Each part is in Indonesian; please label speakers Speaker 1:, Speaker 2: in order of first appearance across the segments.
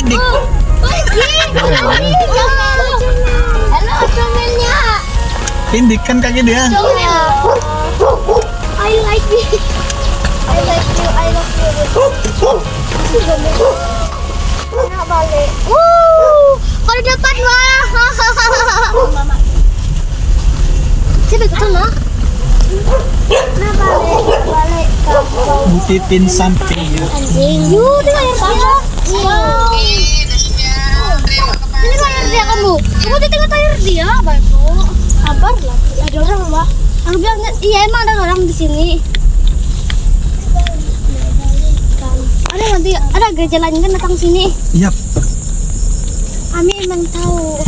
Speaker 1: Pindik.
Speaker 2: Halo, congelnya.
Speaker 1: Pindik kan kaki dia.
Speaker 2: I like you. I like you. I love you. Nak balik. Kalau dapat wah. Coba kita nak. Nak balik kampung.
Speaker 1: Butitin samping ya.
Speaker 2: Anjing. Yuk, dia bayar dia. Wow. Ini bayar dia kamu. Kamu tengok bayar dia, Bapak. Sabar lah. Ada orang, Mbak. Aku bilang, iya emang ada orang di sini. Ada nanti ada gereja lain kan datang sini.
Speaker 1: Yap.
Speaker 2: Kami emang tahu.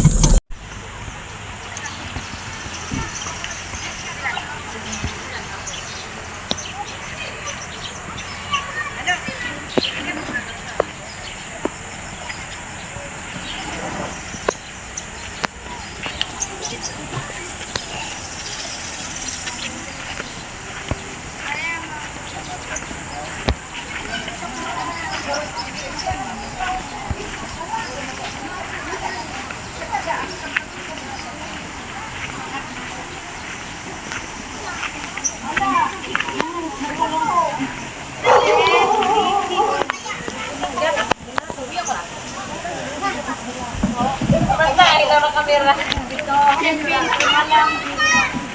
Speaker 3: Kamera dito.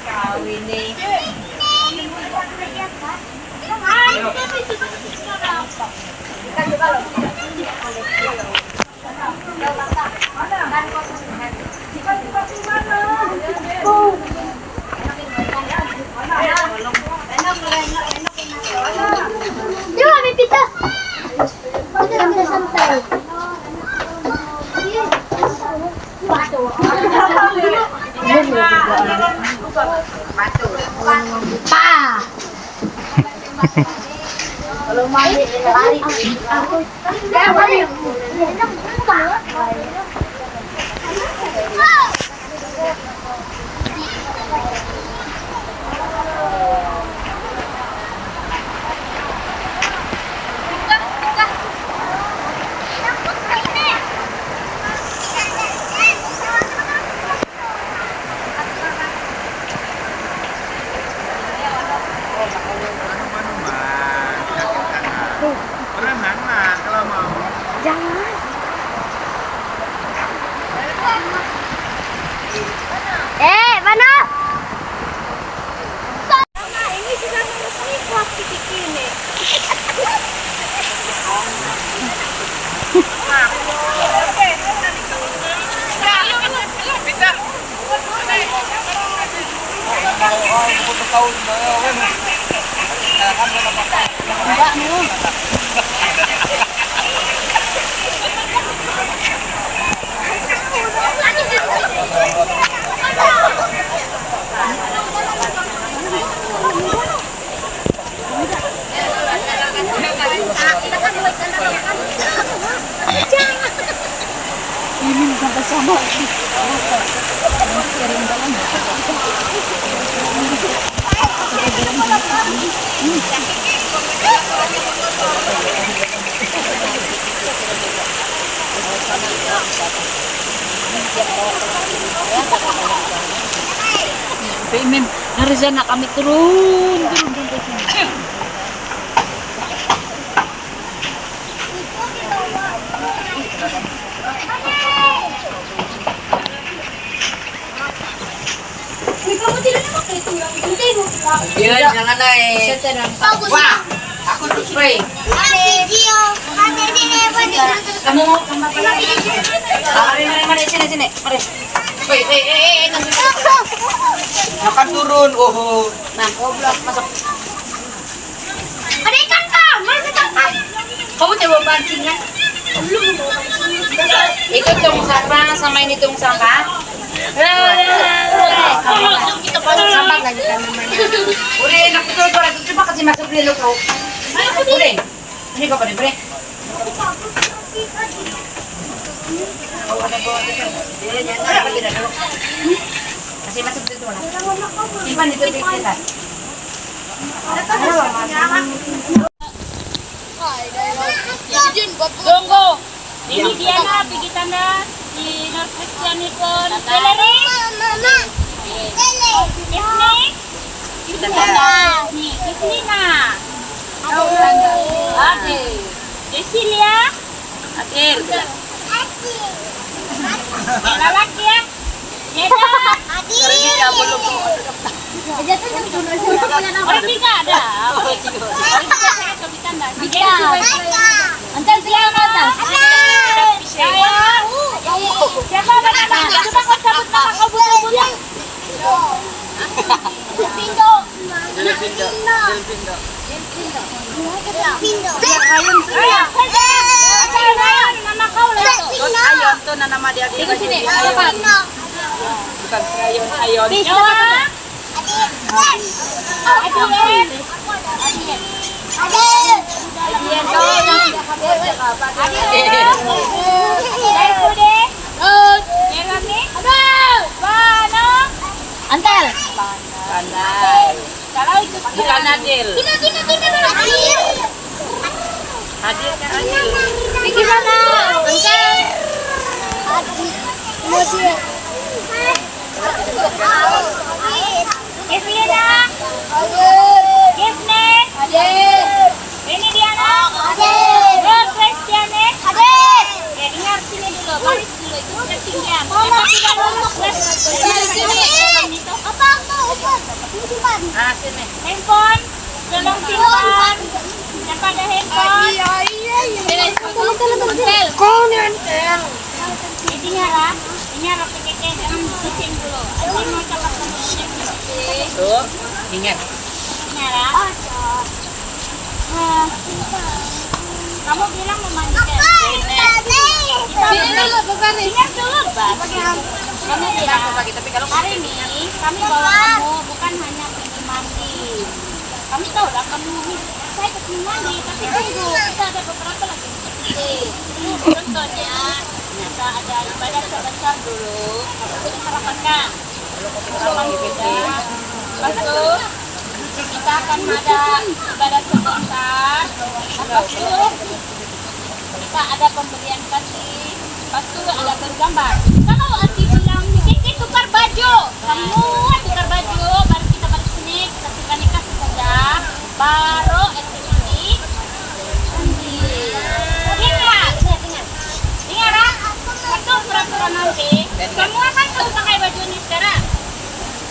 Speaker 3: Kawin ni.
Speaker 2: Yuk, kami pita. Kita bisa santai. Pa. Kalau mandi lari. Ya, mandi.
Speaker 1: Berenang lah kalau mau.
Speaker 2: Jangan. Mana? Nah, ini sudah resmi kuat kiki ini. Ini sampai sama.
Speaker 3: Imin, harus anak kami turun.
Speaker 2: Kamu tidak pakai itu yang penting.
Speaker 3: Iya, jangan naik. Wah, aku tuh spray. Kamu mau apa lagi? Mari sini. Mari. Makan turun. Oh. Nah, goblok masuk.
Speaker 2: Ada ikan Kang, mana ikan Kang?
Speaker 3: Kamu coba pancingnya. Itu tung sampah sama ini tung sampah. Sampah lagi kan namanya. Udah enak betul kalau itu coba kasih masuk dulu kau. Udah. Ini kau pada bre. Oh, ada bawa itu. Dia nyata apa tidak dulu. Kasih masuk dulu lah. Simpan itu di tas. Tunggu. Ini Diana, Pigi Tandas, di Nur Kristiani pun. Hillary. Ifni. Ifnina. Ade. Cecilia. Akhir. Lalaki ya. Yeda. Orang tiga ada. Orang tiga saya Pigi Tandas. Antar siapa antar? Siapa nama? Coba kau sebut nama kau betul-betul. Pindo. Ayon, nama kau lah.
Speaker 4: Ayon tuh nama dia di sini. Bukan Ayon, Ayon.
Speaker 2: Antar.
Speaker 4: Pandai.
Speaker 3: Kalau itu
Speaker 4: Bukan Adil. Adil kan Adil.
Speaker 2: Pergi sana. Antar. Kemudian.
Speaker 3: Evelina, Gifne, ini Diana, Nur Kristiani, ya dengar sini dulu, baris dulu itu ketinggian. Kita tidak lulus
Speaker 4: Sini.
Speaker 3: handphone, tolong simpan. Siapa ada handphone? Ini nyara PKK jangan pusing dulu. Aji mau coba kemudian
Speaker 4: Tuh, ingat.
Speaker 3: nyara. Kamu bilang mau mandikan. Ingat dulu, Bas. Kamu bilang
Speaker 4: Tapi kalau
Speaker 3: hari ini kami bawa kamu bukan hanya pergi mandi. Kami tahu lah kamu nih saya pergi mandi, tapi tunggu kita ada beberapa lagi penting. Contohnya, ternyata ada ibadah sebentar dulu. Sudah sarapan kan? Sarapan sudah. Lepas itu kita akan ada ibadah sebentar. Lepas itu kita ada pemberian kasih. Lepas itu ada bergambar. Kalau Ati bilang Kiki tukar baju, semua tukar baju, baru kita balik sini kita tinggal nikah saja, baru activity. Ingat, itu peraturan nanti. Semua kan kalau pakai baju ini sekarang.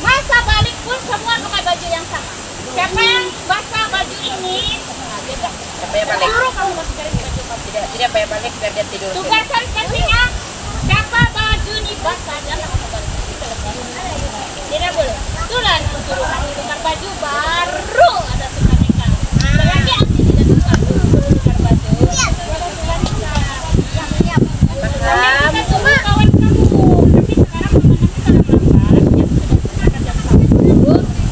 Speaker 3: Masa balik pun semua pakai baju yang sama. Siapa yang basah baju ini?
Speaker 4: Siapa yang balik?
Speaker 3: Suruh kamu masuk dari baju kamu.
Speaker 4: Tidak payah balik biar dia tidur.
Speaker 3: Tugasan pentingnya siapa baju nih basah jangan kamu balik. Tidak boleh. Itulah suruh kamu tukar baju baru ada tukar nikah. Selagi anti tidak tukar baju. Tukar nikah. Kita tunggu kawan kamu. Tapi sekarang mengenai kita lambat. Yang sudah berangkat jam 1.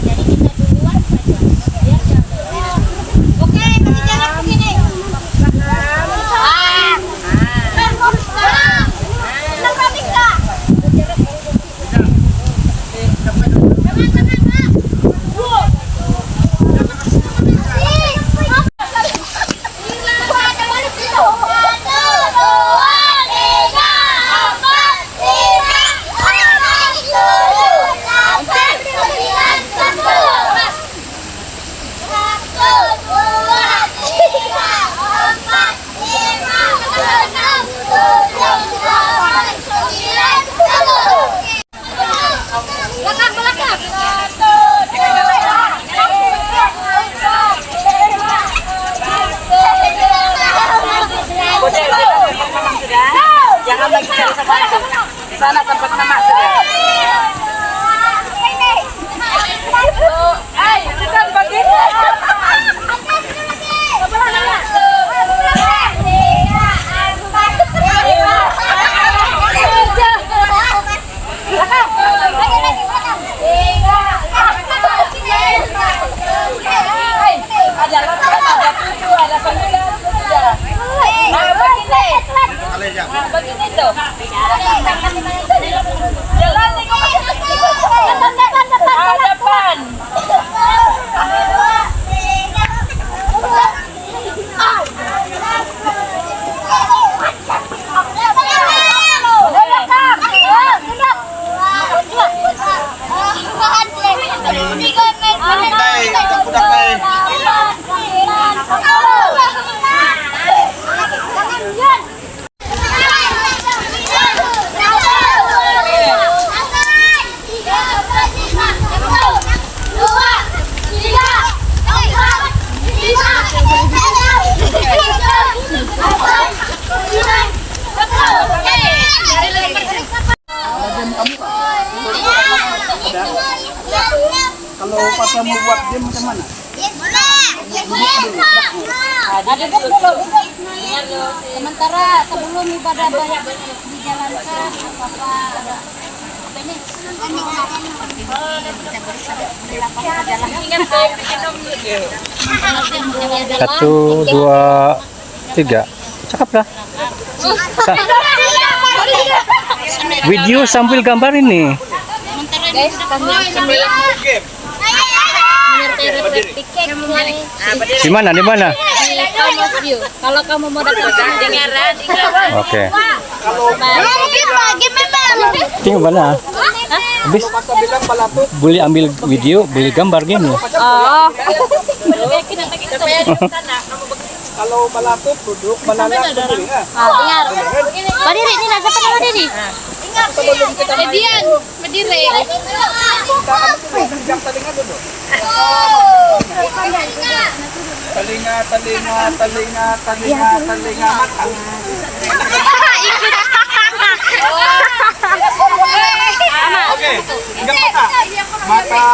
Speaker 3: Jadi kita duluan saja. Biar jangan. Oke, kasih jalan begini.
Speaker 4: Jangan lagi cari sama di sana tempat nama sudah. Bukan begitu. Ada 8, ada 7, ada 9 sudah. Nah, begini. Nah, begini tuh. Jalan nih kok masih depan. Depan. Duduk dulu. Dengar dulu.
Speaker 3: Sementara sebelum ibadah dijalankan, apa ada apa ini?
Speaker 4: Ingat dong, digendong dulu.
Speaker 5: 1, 2, 3. Cakep lah. Video sambil gambar ini.
Speaker 3: Guys, sambil
Speaker 5: Di mana? Di mana?
Speaker 3: Kalau kamu mau datang
Speaker 4: Dengar.
Speaker 5: Oke. Tinggal mana? Habis boleh ambil video, boleh gambar gini.
Speaker 3: Oh.
Speaker 1: Kalau Balatuk duduk, Balalang berdiri.
Speaker 3: Dengar. Berdiri ini nak siapa nama diri? Median, berdiri.
Speaker 1: Telinga,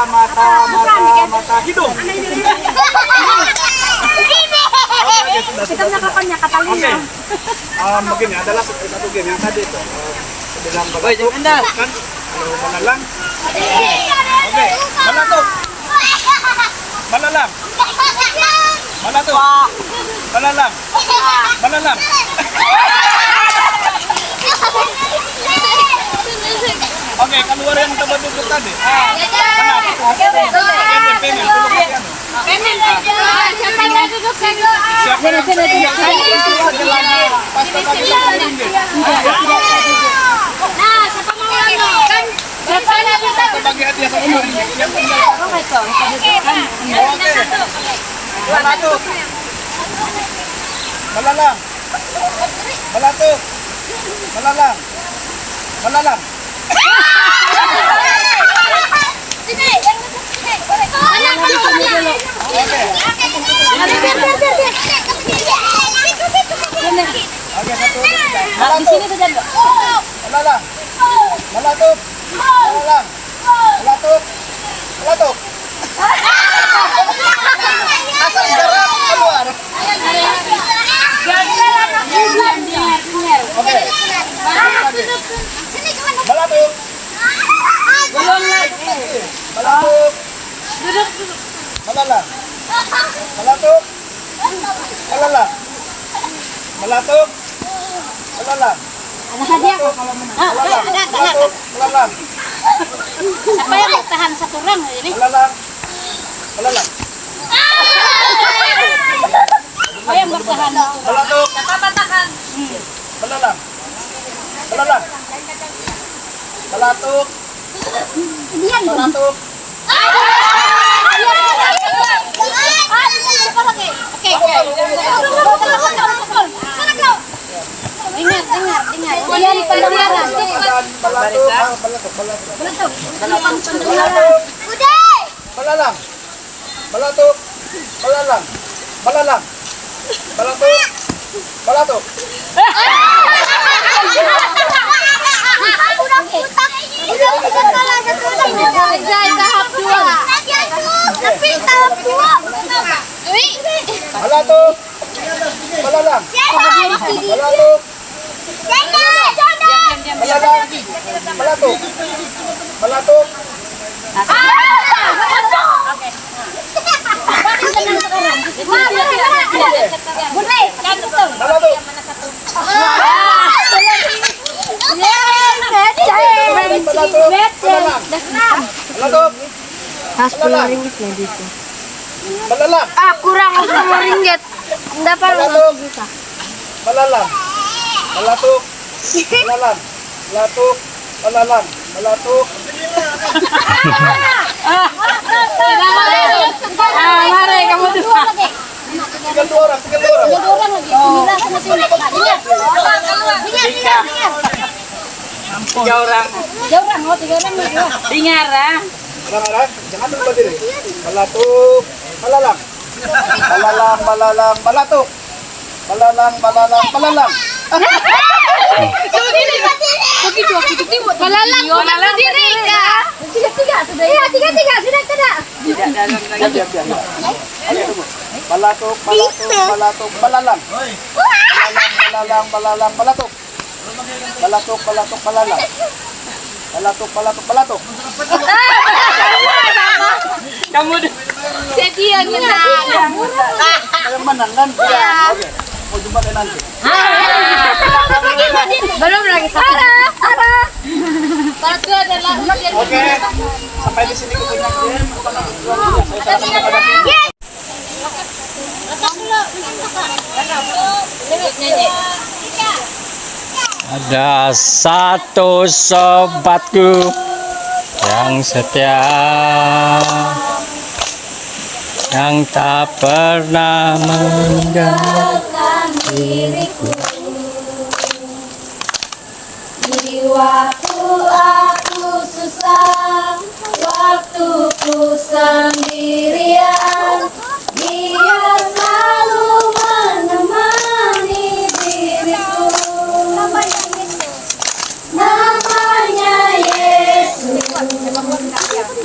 Speaker 1: mata. Oke, hingga mata, hidung.
Speaker 2: Kita melakukannya kata
Speaker 1: Oke, begini adalah satu game yang tadi itu. Dalam Balatuk, kan? Kalau Balalang, oke, Balatuk, Balalang, Balatuk, Balalang, Balalang. Oke, keluar yang tempat duduk tadi. Kenapa? Pengen,
Speaker 3: Siapa yang duduk?
Speaker 1: siapa yang pas tadi
Speaker 3: Nah, siapa mau kan? Siapa yang duduk?
Speaker 1: bagi hadiah satu ringgit. Yang tinggal. Oke. Balatuk. Balalang. Balatuk. Balalang. Balalang.
Speaker 2: Sini, yang duduk sini. Mana kamu dulu?
Speaker 1: Oke. Oke, satu.
Speaker 3: Di sini saja, Mbak.
Speaker 1: Balalang. Balatuk. Balalang. Balatuk. Balatuk. Asal jarak keluar. Oke. Balatuk. Balatuk. Balalang. Balatuk. Balalang. Balatuk. Balalang.
Speaker 3: Ada hadiah kok kalau menang. Ada.
Speaker 1: Balatuk. Balalang.
Speaker 3: Siapa yang bertahan satu orang ini?
Speaker 1: Balalang. Balalang.
Speaker 3: Siapa yang bertahan?
Speaker 1: Balatuk.
Speaker 4: Siapa tahan?
Speaker 1: Balalang. Balalang. Balatuk. Balatuk.
Speaker 3: Oke. Dengar. Dia di pendengaran.
Speaker 1: Balatuk. Balalang. Balatuk. Balalang. Balalang. Balatuk. Balatuk. Balatuk. Balalang. Balatuk. Balalang. Balatuk. Balatuk. Balatuk. Balatuk. Balalang. Balalang.
Speaker 2: Kurang 10 ringgit. Dapat
Speaker 1: Balatuk. Balalang. Balatuk. Balalang. Balatuk. Balalang. Balatuk.
Speaker 3: Mari kamu dua.
Speaker 1: Tinggal dua orang.
Speaker 3: Dua orang lagi. 9 sama sini. Dengar.
Speaker 4: Tiga orang.
Speaker 3: Tiga orang lagi.
Speaker 4: Dengar.
Speaker 1: Orang-orang, jangan dulu berdiri. Balatuk. Balalang. Balalang. Balalang. Balatuk. Balalang. Balalang. Balalang.
Speaker 3: Balalang diri kak. Tiga sudah. Iya tiga sudah tidak.
Speaker 1: Diam. Oke, tunggu. Balatok, balatok, balalang. Balalang, balatok. Balatok, balalang. Balatok.
Speaker 4: Kamu jadi yang menang.
Speaker 1: Yang menang kan? Iya. Oke. Mau jumpa deh nanti.
Speaker 2: Belum lagi satu.
Speaker 3: Satu adalah
Speaker 1: Oke. Sampai di sini kepunyaan game. Saya serahkan kepada tim.
Speaker 5: Ada satu sobatku yang setia, yang tak pernah meninggalkan diriku.
Speaker 3: di waktu aku susah, waktuku sendirian, dia selalu menemani diriku. Namanya Yesus,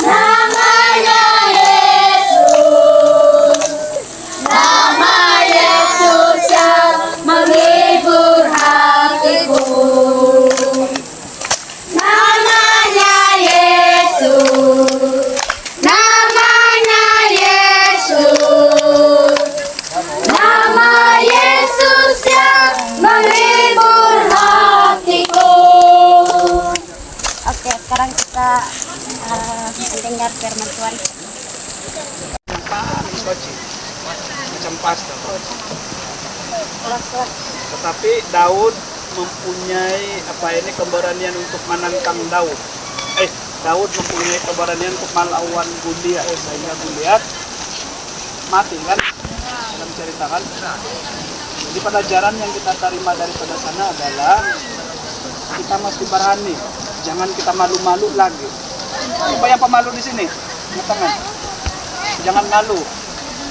Speaker 3: namanya Yesus, nama Yesus yang menghibur hatiku. Namanya Yesus, namanya Yesus, nama Yesus yang menghibur hatiku. Oke, sekarang kita mendengar firman Tuhan.
Speaker 1: Macam pasta. Tetapi Daud mempunyai keberanian untuk menantang Daud. Daud mempunyai keberanian untuk melawan Goliat, sehingga Goliat mati kan dalam cerita kan. Jadi pelajaran yang kita terima daripada sana adalah kita mesti berani, jangan kita malu-malu lagi. Siapa yang pemalu di sini? Angkat tangan. Jangan malu.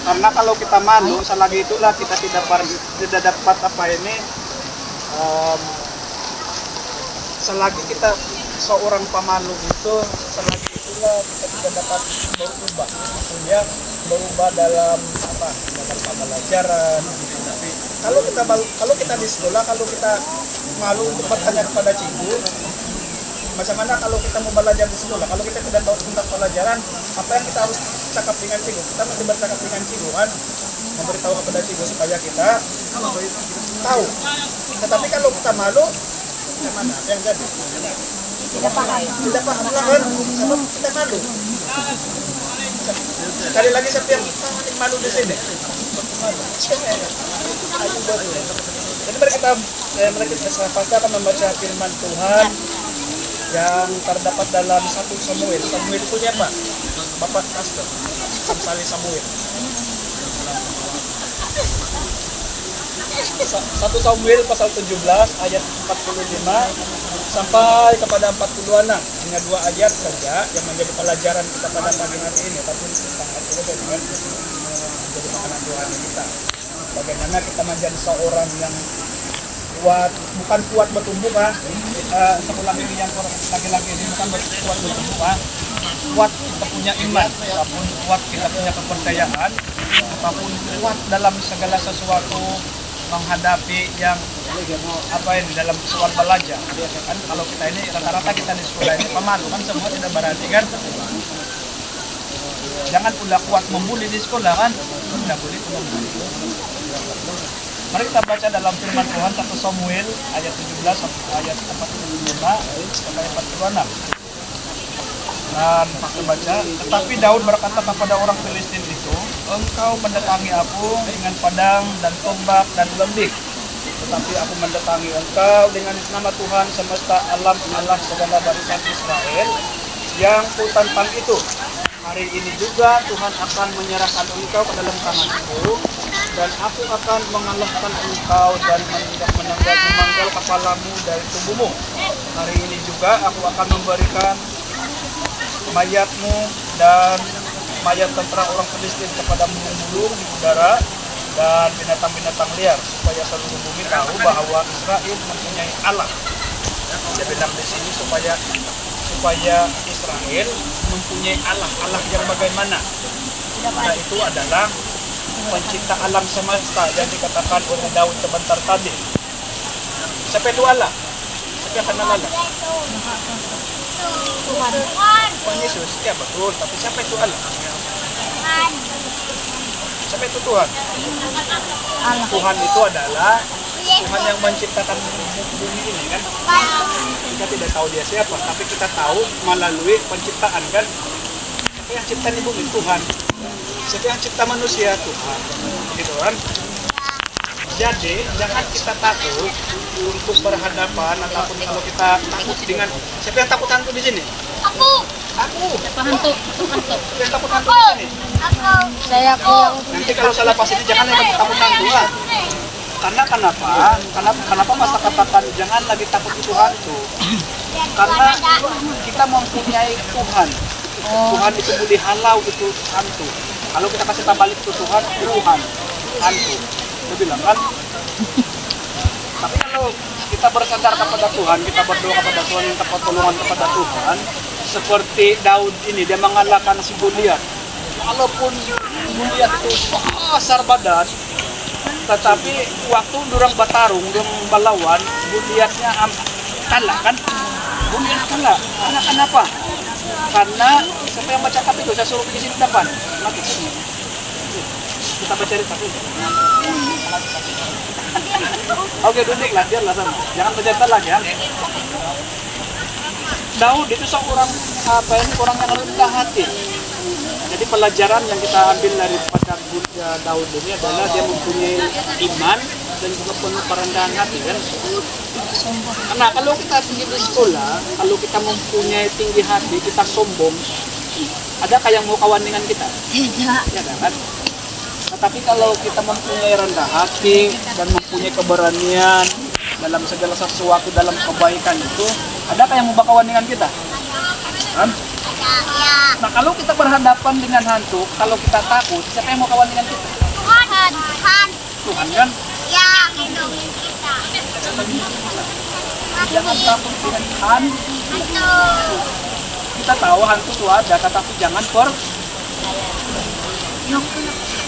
Speaker 1: Karena kalau kita malu, selagi itulah kita tidak dapat selagi kita seorang pemalu itu, selagi itulah kita tidak dapat berubah. Maksudnya berubah dalam dalam pembelajaran. Tapi kalau kita di sekolah, kalau kita malu untuk bertanya kepada cikgu, macam mana kalau kita mau belajar di sekolah? Kalau kita tidak tahu tentang pelajaran, apa yang kita harus cakap dengan cikgu? Kita mesti bercakap dengan cikgu kan, memberitahu kepada cikgu supaya kita tahu. Tetapi kalau kita malu, bagaimana? Yang jadi tidak paham lah kan, sebab kita malu. Sekali lagi siapa yang malu di sini? Jadi mari kita akan membaca firman Tuhan yang terdapat dalam 1 Samuel. Samuel itu siapa? Bapak Pastor Samsali Samuel. 1 Samuel pasal 17 ayat 45 sampai kepada 46. Hanya 2 ayat saja yang menjadi pelajaran kita pada pagi hari ini, tapi sangat juga dengan menjadi makanan rohani kita. Bagaimana kita menjadi seorang yang kuat, bukan kuat bertumbuh sekolah ini yang laki-laki ini bukan kuat bertumbuh kuat kita punya iman, apapun kuat kita punya kepercayaan, apapun kuat dalam segala sesuatu menghadapi yang dalam soal belajar kan. Kalau kita ini rata-rata kita di sekolah ini pemalu kan, semua tidak berani kan. Jangan pula kuat membuli di sekolah kan, tidak boleh membuli. Mari kita baca dalam firman Tuhan 1 Samuel ayat 17 ayat 45 sampai 46. Dan kita baca, tetapi Daud berkata kepada orang Filistin itu, engkau mendatangi aku dengan pedang dan tombak dan lembik, tetapi aku mendatangi engkau dengan nama Tuhan semesta alam, Allah segala barisan Israel yang kutantang itu. Hari ini juga Tuhan akan menyerahkan engkau ke dalam tanganku, dan aku akan mengalahkan engkau dan memanggal kepalamu dari tubuhmu. Hari ini juga aku akan memberikan mayatmu dan mayat tentara orang Filistin kepada burung-burung di udara dan binatang-binatang liar, supaya seluruh bumi tahu bahwa Israel mempunyai Allah. Dia bilang di sini supaya Israel mempunyai Allah yang bagaimana? Nah, itu adalah pencipta alam semesta yang dikatakan oleh Daud sebentar tadi. Siapa itu Allah? Siapa yang kenal Allah? Tuhan Yesus, ya betul. Tapi siapa itu Allah? Siapa itu Tuhan? Tuhan itu adalah Tuhan yang menciptakan bumi ini kan. Kita tidak tahu dia siapa, tapi kita tahu melalui penciptaan kan. Siapa yang cipta di bumi? Tuhan. Siapa yang cipta manusia? Tuhan. Gitu kan? Jadi jangan kita takut untuk berhadapan ataupun kalau kita takut dengan siapa yang takut hantu di sini? Aku.
Speaker 3: Hantu.
Speaker 1: Siapa yang takut hantu di sini?
Speaker 2: Saya
Speaker 1: Nanti kalau salah pas ini jangan lagi takut hantu lah. Karena kenapa masa katakan jangan lagi takut itu hantu? Karena kita mempunyai Tuhan. Tuhan itu boleh halau itu hantu. Kalau kita kasih balik itu Tuhan hantu. Dia bilang kan. Tapi kalau kita bersandar kepada Tuhan, kita berdoa kepada Tuhan, minta pertolongan kepada Tuhan, seperti Daud ini dia mengalahkan si Goliat. Walaupun Goliat itu besar badan, tetapi waktu dorang bertarung, dorang melawan, Goliatnya kalah kan? Goliat kalah. Karena kenapa? Karena siapa yang baca itu? Saya suruh pergi sini depan. Mati sini. Kita baca cerita dulu. Oke, duduklah, biarlah sana. Jangan bercerita lagi ya. Daud itu seorang orang yang rendah hati. Jadi pelajaran yang kita ambil daripada Daud ini adalah dia mempunyai iman dan juga penuh kerendahan hati kan. Karena kalau kita pergi di sekolah, kalau kita mempunyai tinggi hati, kita sombong, adakah yang mau kawan dengan kita? Tidak. Ya kan? Tetapi kalau kita mempunyai rendah hati dan mempunyai keberanian dalam segala sesuatu dalam kebaikan itu, adakah yang mau berkawan dengan kita? Kan? Nah kalau kita berhadapan dengan hantu, kalau kita takut, siapa yang mau kawan dengan kita? Tuhan kan?
Speaker 2: Ya, lindungi kita.
Speaker 1: Jangan takut dengan hantu. Kita tahu hantu itu ada, tetapi jangan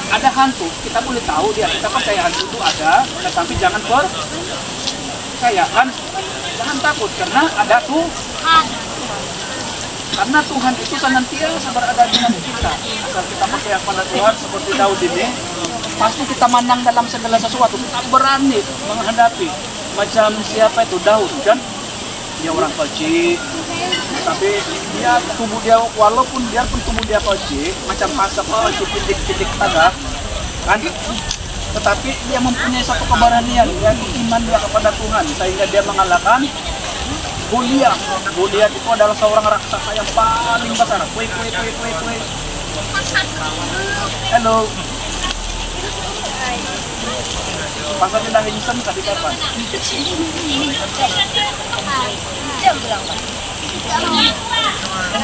Speaker 1: ada hantu, kita boleh tahu dia, kita percaya hantu itu ada, tetapi jangan percaya kan? Jangan takut karena ada Tuhan. Karena Tuhan itu senantiasa berada dengan kita. Asal kita percaya pada Tuhan seperti Daud ini, pasti kita menang dalam segala sesuatu. Kita berani menghadapi. Macam siapa itu Daud kan? Dia orang kecil, tapi dia tubuh dia walaupun tubuh dia kecil, macam pasak kecil pidik-pidik tagak, kan? Tetapi dia mempunyai satu keberanian, yaitu iman dia kepada Tuhan, sehingga dia mengalahkan Goliat. Goliat itu adalah seorang raksasa yang paling besar. Kue. Halo. Pasal bilang instan tadi kapan?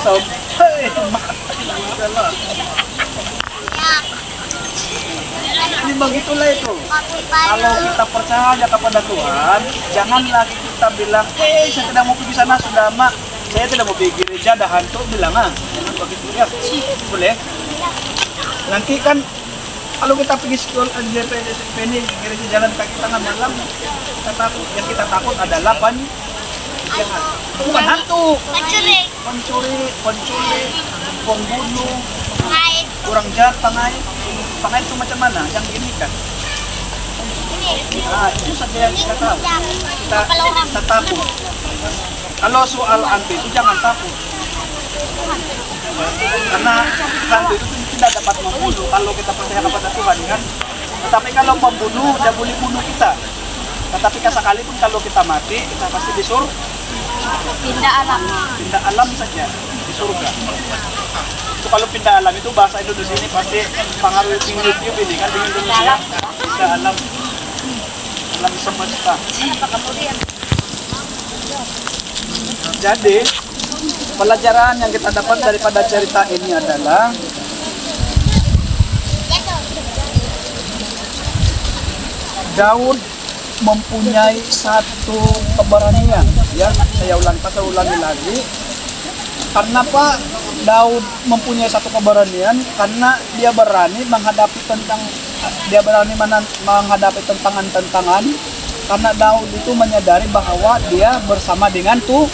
Speaker 1: So, hei, ini begitulah itu. Kalau kita percaya kepada Tuhan, jangan lagi kita bilang, saya tidak mau pergi sana sudah mak, saya tidak mau pergi gereja, ada hantu, bilang jangan begitu ya, boleh? Nanti kan kalau kita pergi sekolah SMP ini gereja jalan kaki tangan malam, yang kita takut adalah bukan hantu, pencuri, pembunuh, kurang jahat, pengait itu macam mana? Yang ini kan? Itu saja yang kita tahu. Kita takut. Kalau soal hantu itu jangan takut. Karena hantu itu tidak dapat membunuh kalau kita percaya kepada Tuhan kan. Tetapi kalau membunuh, dia boleh bunuh kita. Tetapi sekalipun kalau kita mati, kita pasti disuruh pindah alam saja di surga. Itu kalau pindah alam itu bahasa Indonesia ini pasti pengaruh YouTube ini kan di Indonesia. Pindah alam semesta. Jadi pelajaran yang kita dapat daripada cerita ini adalah Daud mempunyai satu keberanian, ya. Saya ulangi lagi. Karena Daud mempunyai satu keberanian? Karena dia berani menghadapi tentang dia berani menghadapi tantangan-tantangan karena Daud itu menyadari bahwa dia bersama dengan Tuhan.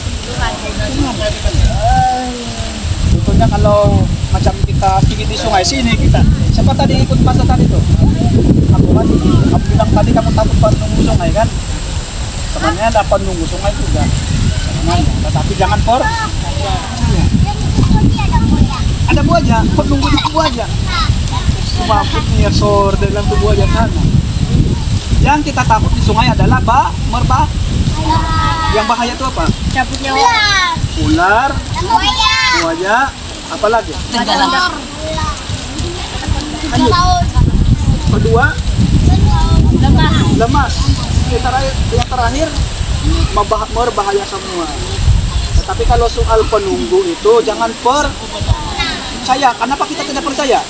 Speaker 1: Contohnya kalau macam kita pergi di sungai sini, kita siapa tadi ikut masa tadi tuh? Kamu kan, kamu bilang tadi kamu takut penunggu sungai kan? Temannya ada penunggu sungai juga. Tetapi jangan ada buahnya, penunggu itu buahnya. Maksud nih sor dalam tubuh aja sana. Yang kita takut di sungai adalah merbah. Yang bahaya itu apa?
Speaker 3: Cabut nyawa.
Speaker 1: Ular, buaya, apa lagi? Kedua, lemas. Yang terakhir, berbahaya semua. Tetapi kalau soal penunggu itu jangan percaya. Kenapa kita tidak percaya?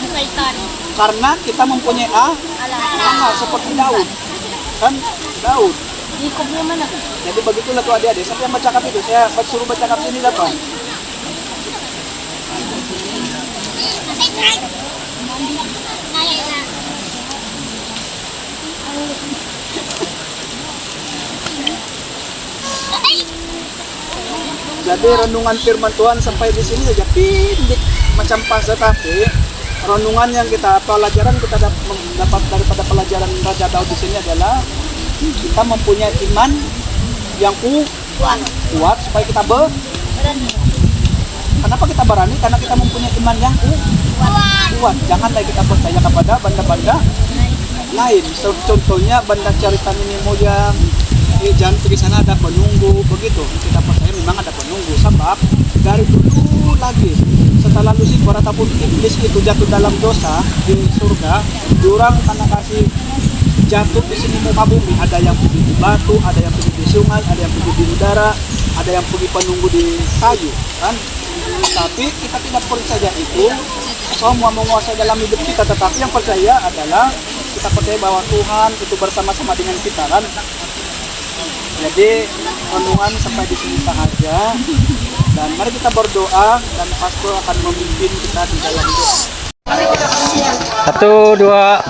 Speaker 3: Syaitan.
Speaker 1: Karena kita mempunyai akal seperti Daud. Kan Daud.
Speaker 3: Ikutnya mana?
Speaker 1: Jadi begitulah tuh adik-adik. Siapa yang bercakap itu? Saya suruh bercakap sini datang. Jadi renungan firman Tuhan sampai di sini saja pindik macam pas, tetapi renungan yang pelajaran kita dapat daripada pelajaran Raja Daud di sini adalah kita mempunyai iman yang kuat supaya kita Kenapa kita berani? Karena kita mempunyai iman yang kuat. Janganlah kita percaya kepada benda-benda lain. Contohnya benda cerita nenek moyang. Jangan pergi sana ada penunggu, begitu. Kita percaya memang ada penunggu. Sebab dari dulu lagi setelah Lucifer ataupun iblis itu jatuh dalam dosa di surga, diorang karena kasih jatuh di sini muka bumi, ada yang pergi di batu, ada yang pergi di sungai, ada yang pergi di udara, ada yang pergi penunggu di kayu, kan? Tapi kita tidak percaya itu semua menguasai dalam hidup kita, tetapi yang percaya adalah kita percaya bahwa Tuhan itu bersama-sama dengan kita, kan? Jadi renungan sampai di sini saja, dan mari kita berdoa dan pastor akan memimpin kita di dalam doa.
Speaker 5: 1, 2.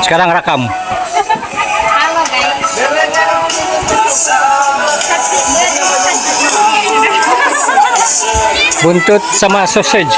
Speaker 5: Sekarang rekam.
Speaker 3: Halo guys.
Speaker 5: Buntut sama sausage.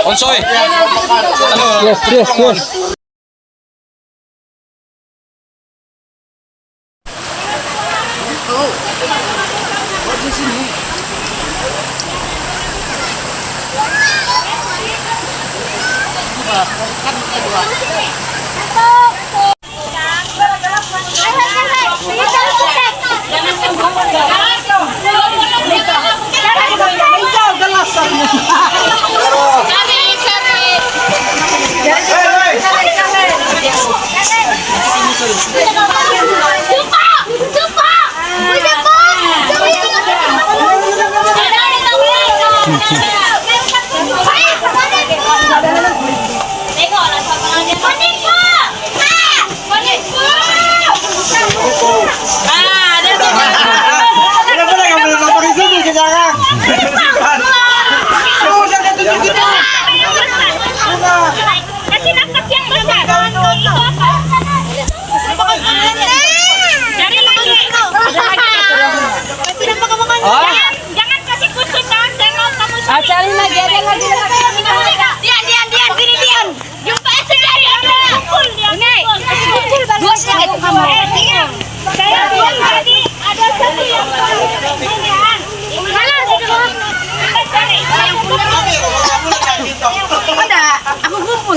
Speaker 5: Onsoy. Yes.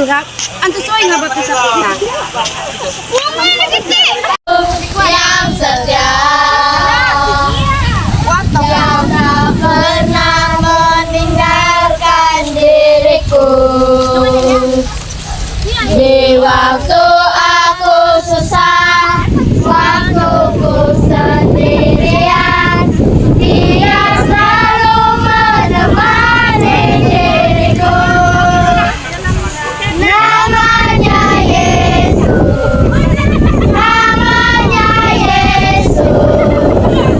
Speaker 2: Rap. Anto soy nga ba ito sa pita?
Speaker 3: Yang setia, yang tak pernah meninggalkan diriku. Di waktu aku susah, waktu ku sendirian, dia selalu menemani diriku. Namanya Yesus, namanya Yesus,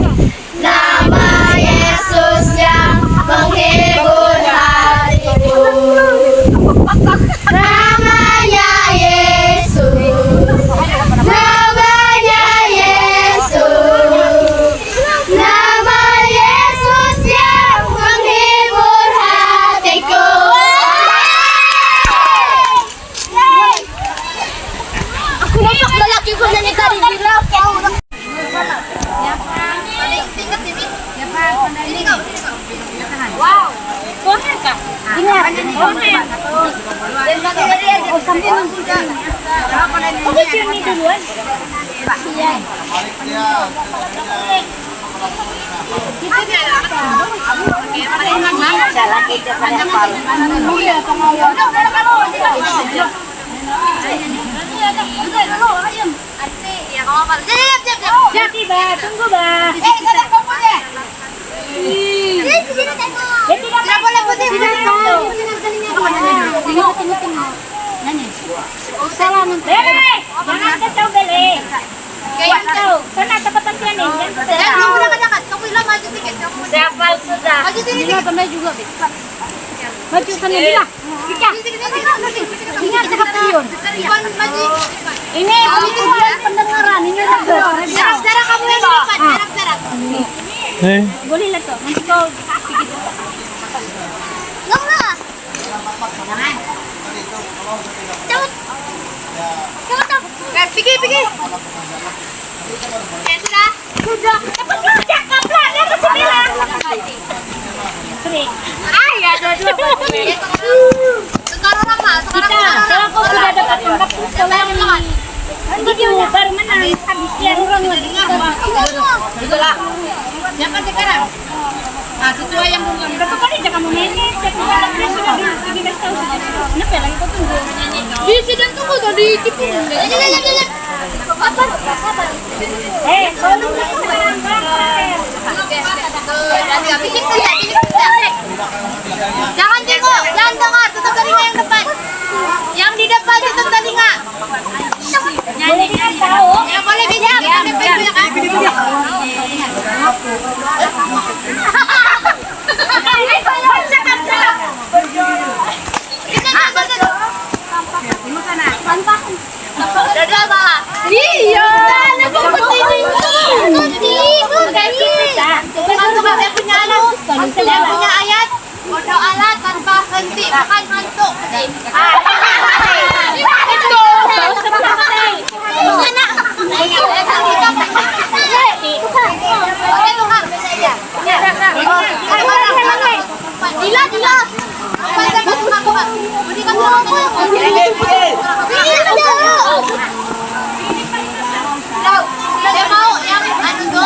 Speaker 3: nama Yesus yang menghibur hatiku. Namanya Yesus, namanya Yesus, nama Yesus yang menghibur hatiku. Aku nampak lelaki ko na ni tadi bilang. Wow. Koner ka? Ingat. Koner. Dan lagi dari oh sampai nunggu. Oke, sini duluan. Pak. Iya. Tunggu ba. Tidak boleh putih. Salah nanti. Jangan kacau beli. Kacau. Sana tempatan sini. Saya hafal sudah. Ini pandai juga. Maju sana bila. Ingat cakap pion. Ini bukan pendengaran. Ini jarak kamu yang depan. Jarak. Boleh lah tuh. Nanti kau kaki gitu. Nggak. Jangan. Cepet. Pergi. Sudah. Cepat cakap lah. Dia ke 9. Sering. Ya dua-dua. Sekarang apa? Kalau kau sudah dapat tangkap sekolah ini. Video baru menang. Habis dia orang lagi. Itulah. Siapa sekarang? Nah, sesuai yang bukan. Berapa kali jangan kamu nenek? Siapa yang sudah dikasih tahu sudah. Kenapa lagi kau tunggu? Di sidang tunggu tadi tipu. Sabar. Kau lupa sekarang jangan tengok, jangan dengar, tutup telinga yang depan. Yang di depan tutup telinga. Boleh tahu? Ya boleh bijak. Iya. Yang punya ayat berdoalah tanpa henti, bukan hantu. Itu. Sana. Dila. Saya mau yang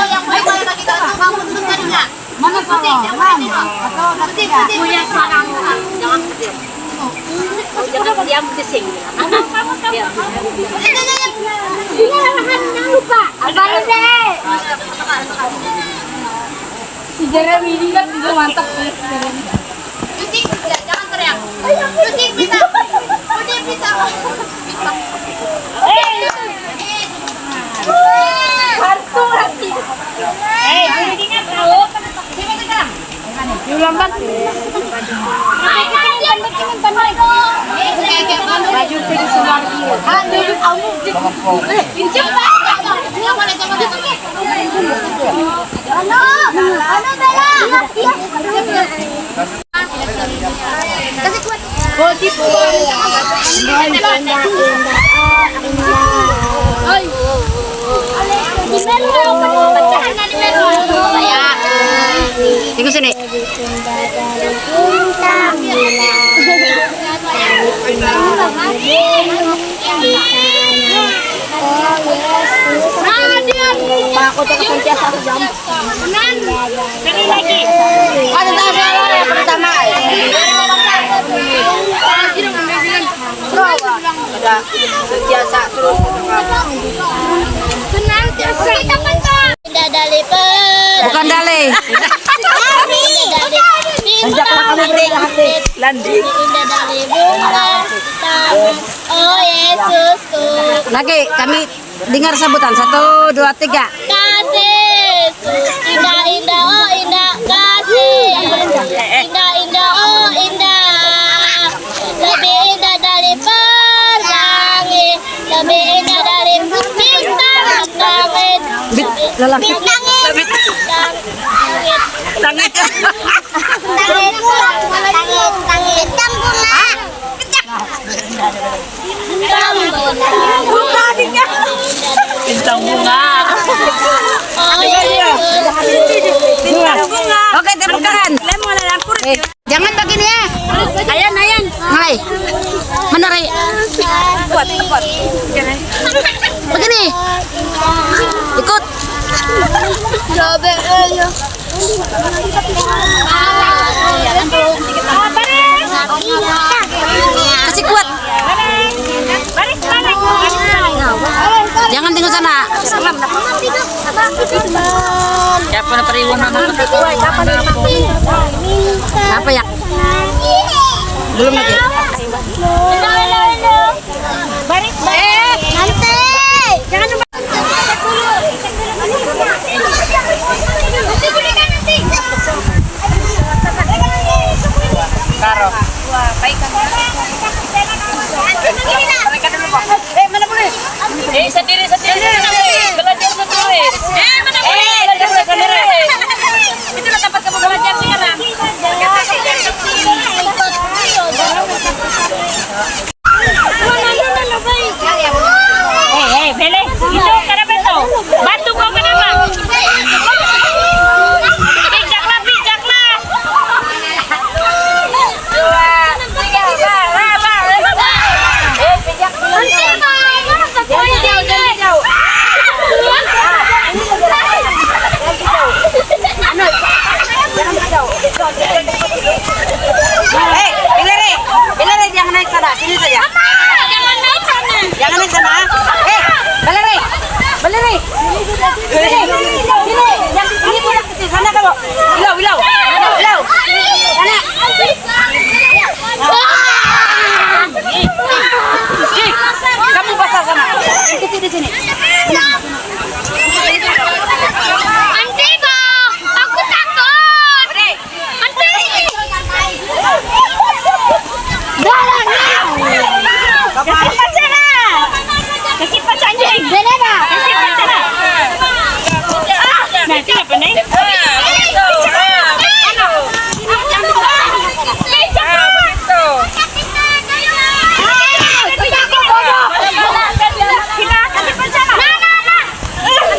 Speaker 3: yang boleh bagi tahu kamu tutup telinga. Mana putih? Punya sarang. Jangan putih. Jangan diam bising. Kamu. Jangan lupa. Abang deh. Si Jeremy ini kan juga mantap. Musik, jangan teriak. Musik bisa. Putih bisa. Hantu hati. Ingat tahu. Yung lambat. Baju pergi seluar dia. Ada kamu. Cepat. Ano Bella? Kasih kuat. Oh, tipo. Ay. Di Melo, pecahan na di Melo. Saya. Tinggal sini. Cinta dalam cinta bila.
Speaker 2: Aku cakap sentiasa aku jam.
Speaker 3: Sekali lagi.
Speaker 2: Ada tak salah yang pertama.
Speaker 4: Ada sentiasa terus.
Speaker 2: Senantiasa.
Speaker 3: Indah dali per.
Speaker 4: Bukan dale.
Speaker 3: Indah dali.
Speaker 4: Sejaklah kamu berikan hati. Landi.
Speaker 3: Indah dali bunga. Oh Yesusku.
Speaker 4: Lagi kami dengar sambutan 1, 2, 3.
Speaker 3: Kasih Yesus. Indah indah oh indah kasih. Indah indah oh indah. Lebih indah dari pelangi. Lebih indah dari bintang langit.
Speaker 4: Lalaki.
Speaker 3: Langit.
Speaker 4: Langit.
Speaker 2: Bintang bunga.
Speaker 3: Bintang bunga. Oh
Speaker 4: Oke, tepuk tangan. Jangan begini ya. Ayan. Hai. Menari. Kuat. Begini. Ikut.
Speaker 2: Coba ayo.
Speaker 4: Kasih kuat. Jangan tinggal sana. Siapa na periwang Apa ya? Belum lagi.
Speaker 2: Nanti. Jangan lupa.
Speaker 1: Karo.
Speaker 4: Mana boleh? Sendiri. Belajar sendiri. Mana boleh? Belajar sendiri. Itulah tempat kamu belajar sekarang.
Speaker 3: Bele, itu kenapa itu? Bantu kau kenapa? Bijaklah.
Speaker 4: 2, 3, jauh. Bilere jangan naik sana, sini saja.
Speaker 3: Jangan naik sana.
Speaker 4: Jangan naik sana. Bilere. Sini, ini punya kecil sana kamu. Wilau. Sana. Kamu pasang sana. Kecil di sini.
Speaker 3: Anti, Bang. Aku takut. Anti. Kasih pacar anjing. Kasih pacar. Nanti apa nih?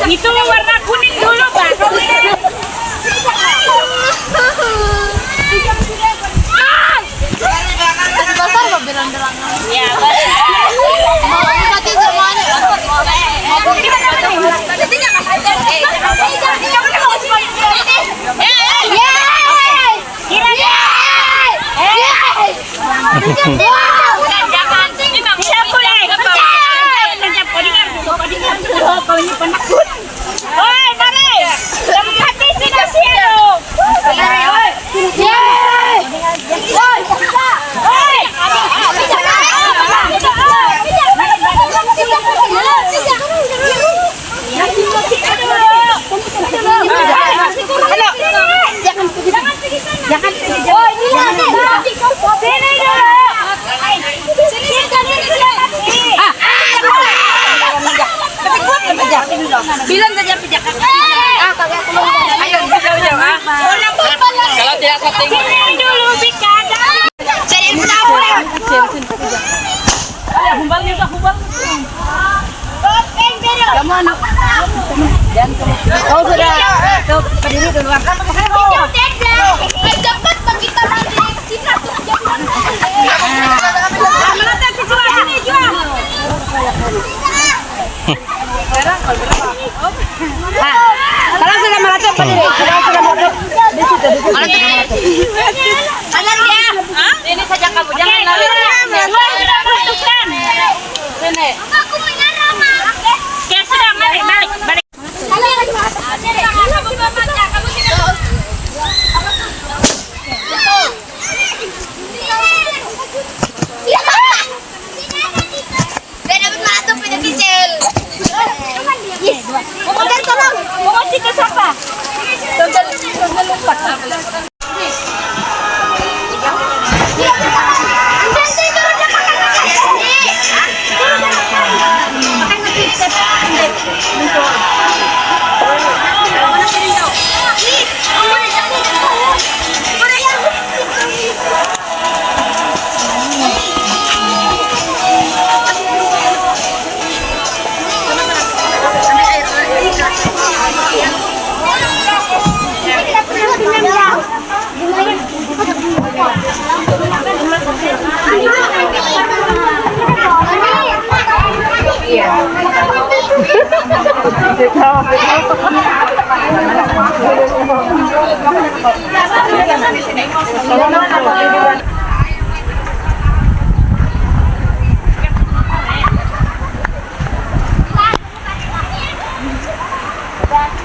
Speaker 3: Itu warna kuning dulu, Pak.
Speaker 2: Besar kok berang-berang.
Speaker 3: Ya, jangan. Tidak boleh. Kau ini penakut. Oi, mari. Tempat di sini siapa? Jangan pergi. Oh, ini sini dulu.
Speaker 4: Bilang saja pijak. Ayo jauh-jauh. Kalau tidak setting.
Speaker 3: Sini dulu, Bika.
Speaker 4: Kamu anak. Kau sudah berdiri duluan.
Speaker 3: Cepat kita nanti. Salah dia.
Speaker 4: Ini saja kamu, jangan lari. Sini.
Speaker 2: Aku menyerah, Ma.
Speaker 3: Oke, sudah balik, balik.
Speaker 2: Kalian lagi makan.
Speaker 3: Kamu baca, kamu tidak.
Speaker 2: Dia dapat masuk pintu kecil. Yes.
Speaker 3: Kemudian tolong, menguji ke siapa?
Speaker 4: Tonton lompat.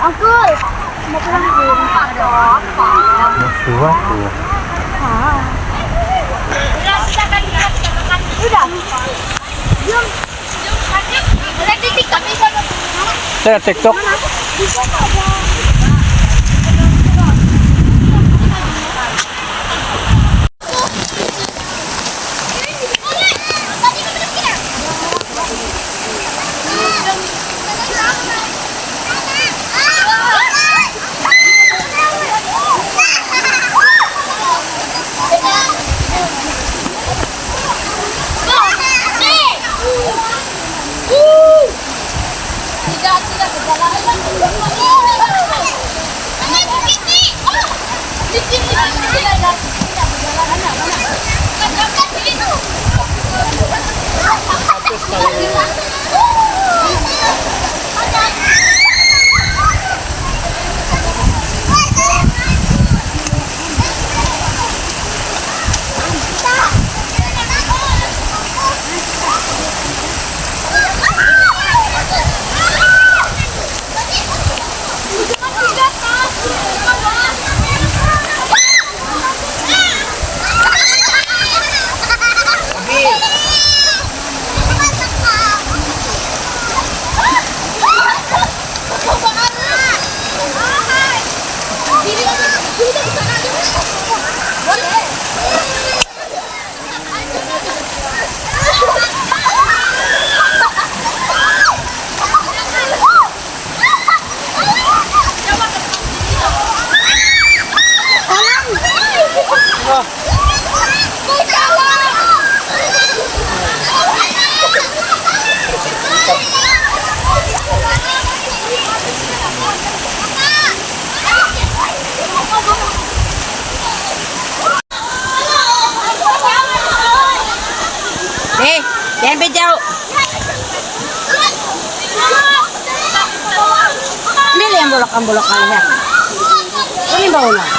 Speaker 2: Uncle, mau pulang dulu.
Speaker 5: Dua tuh.
Speaker 2: Udah. Jom. Udah di TikTok bisa.
Speaker 5: Saya TikTok.
Speaker 3: Jangan bejau. Ini yang bolak-bolak ya. Ini baulah.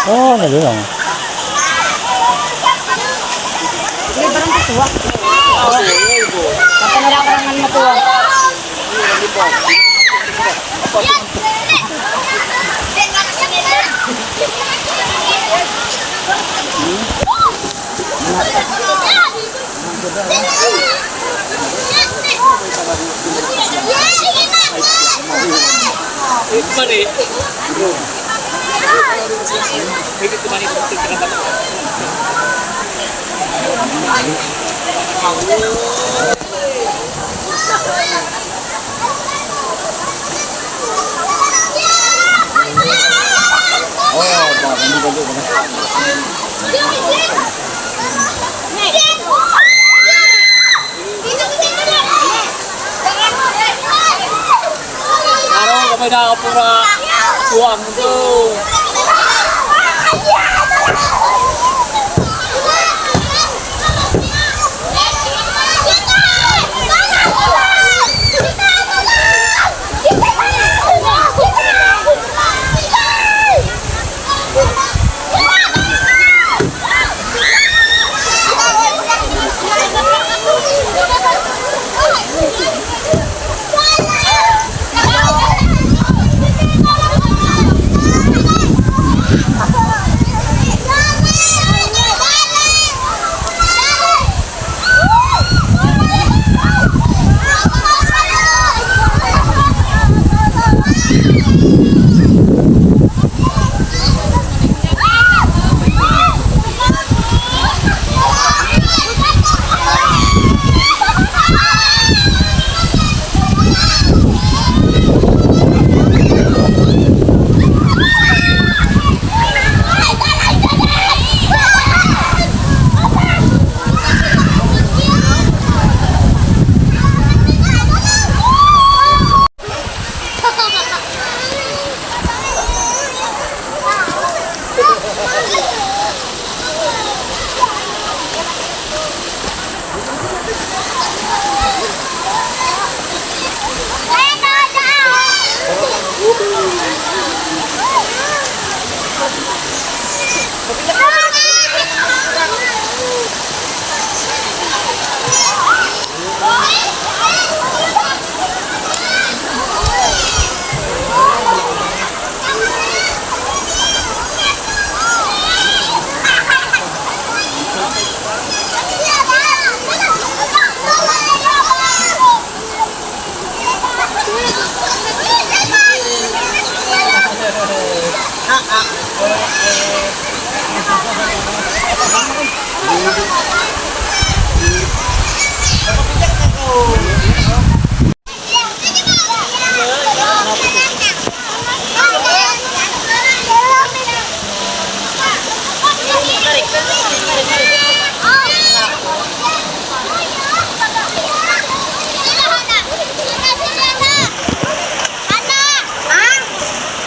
Speaker 5: Oh, nggak dong.
Speaker 3: Ini barang tua. Kapan ada orang yang tua?
Speaker 1: Kami dah pura uang tu.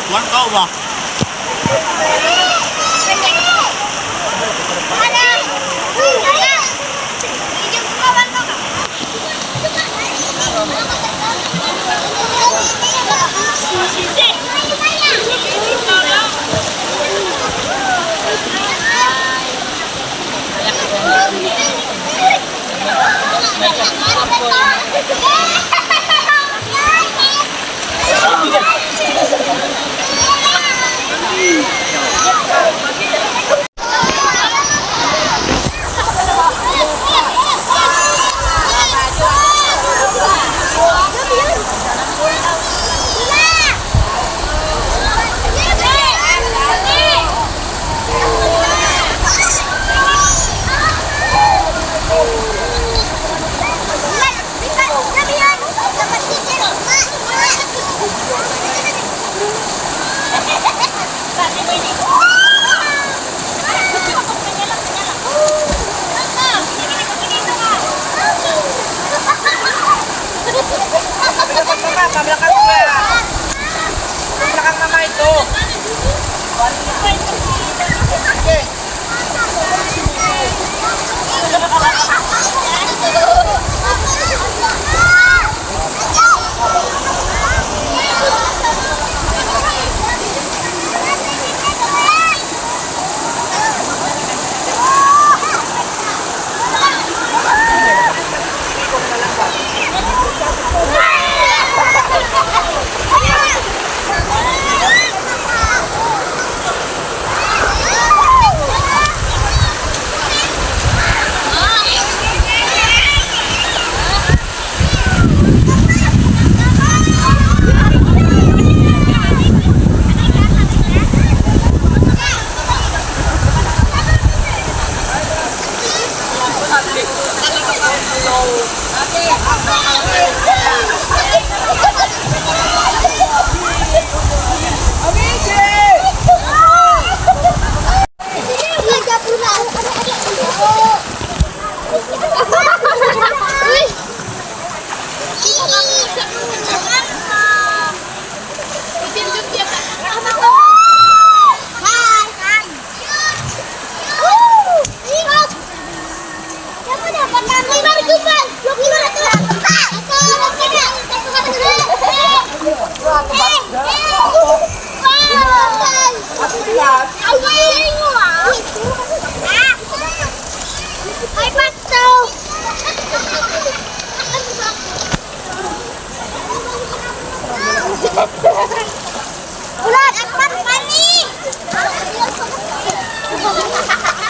Speaker 1: Wan kau ba?
Speaker 2: Ulat, akbar pani.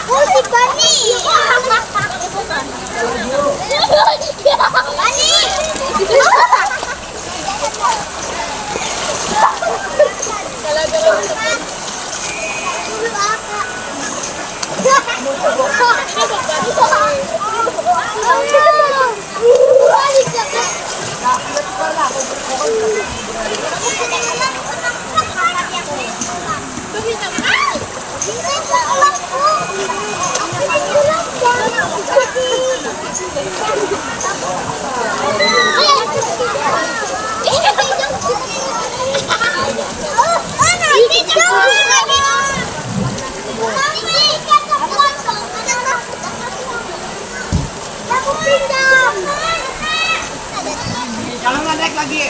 Speaker 2: Oh, si pani.
Speaker 1: Jangan naik lagi.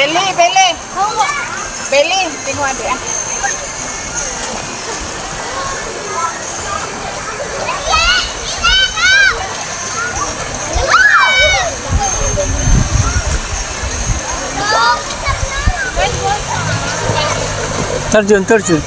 Speaker 4: Beli, beli. Beli, tengok ada.
Speaker 5: Terjun, terjun.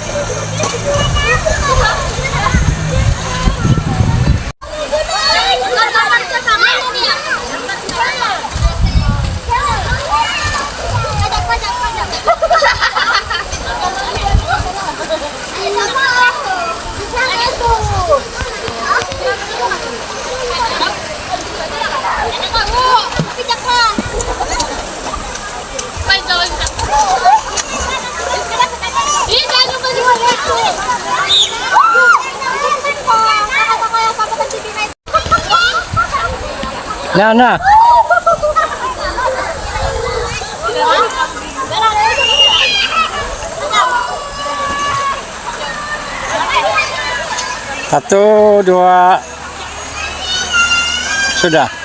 Speaker 5: Nah, nah. Satu, dua. Sudah.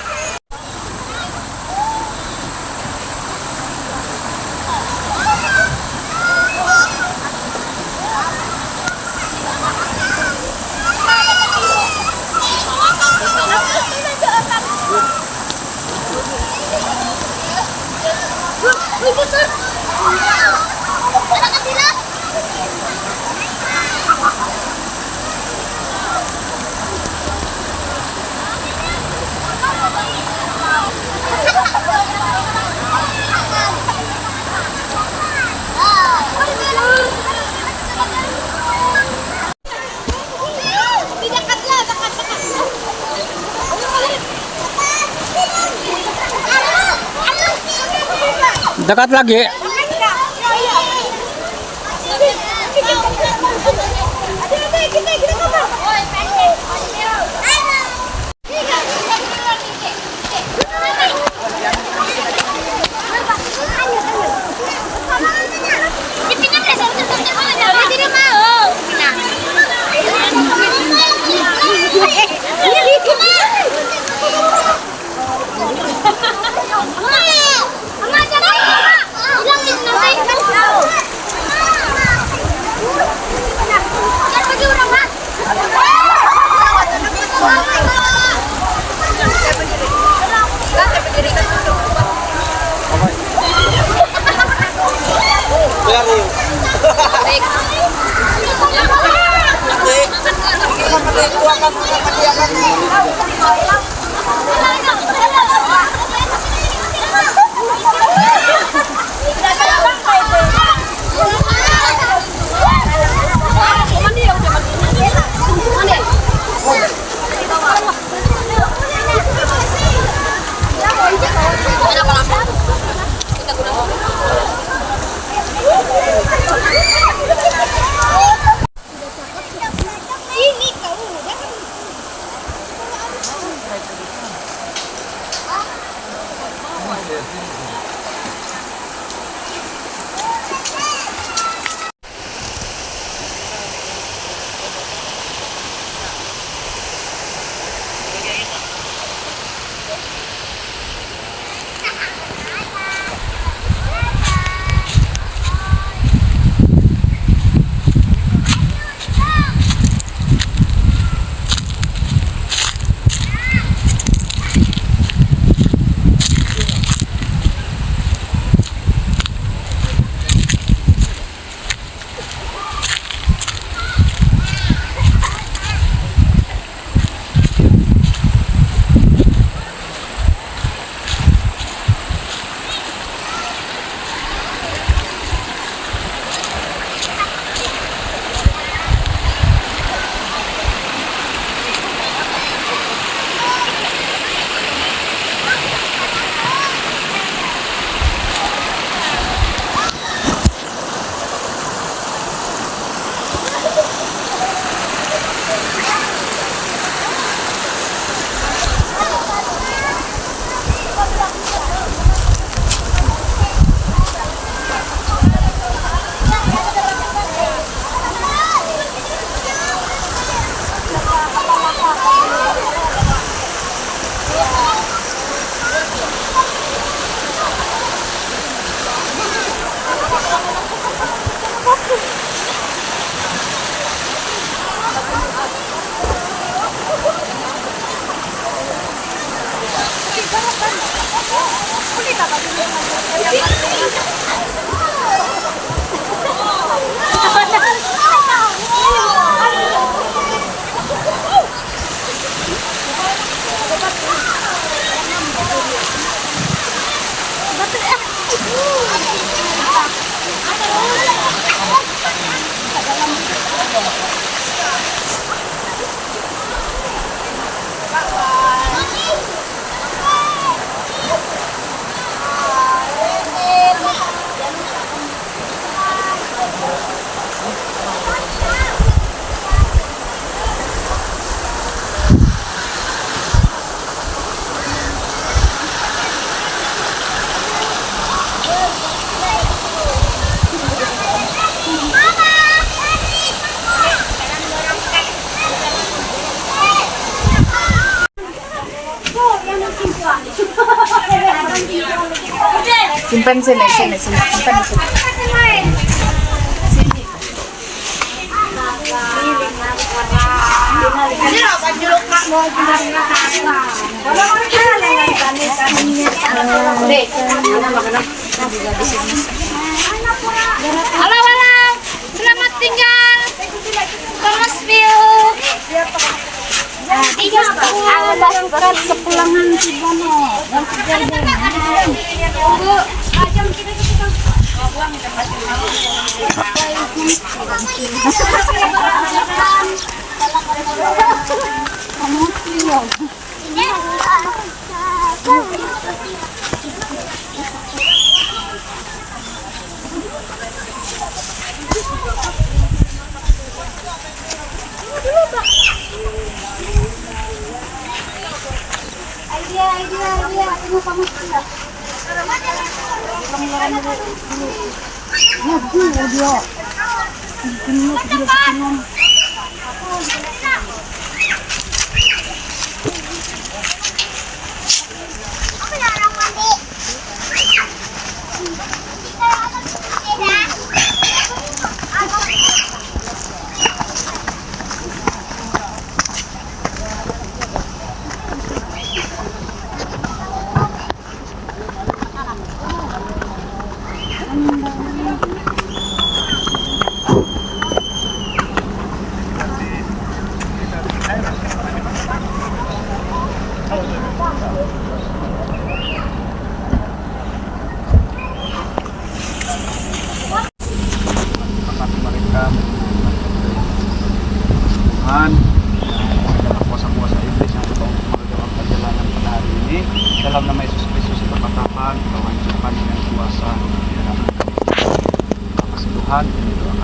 Speaker 5: Dekat lagi.
Speaker 3: Simpan sini, simpan di sini.
Speaker 2: Halo, halo. Selamat tinggal. Thomas View. Iya, awas sepulangan si Bono. Bu, jam kita. Idea. Tunggu kamu sudah.
Speaker 1: Tuhan segala kuasa-kuasa iblis yang untuk dalam perjalanan pada hari ini dalam nama Yesus Kristus kita katakan bahwa hancurkan dengan kuasa di dalam nama Tuhan. Ini doa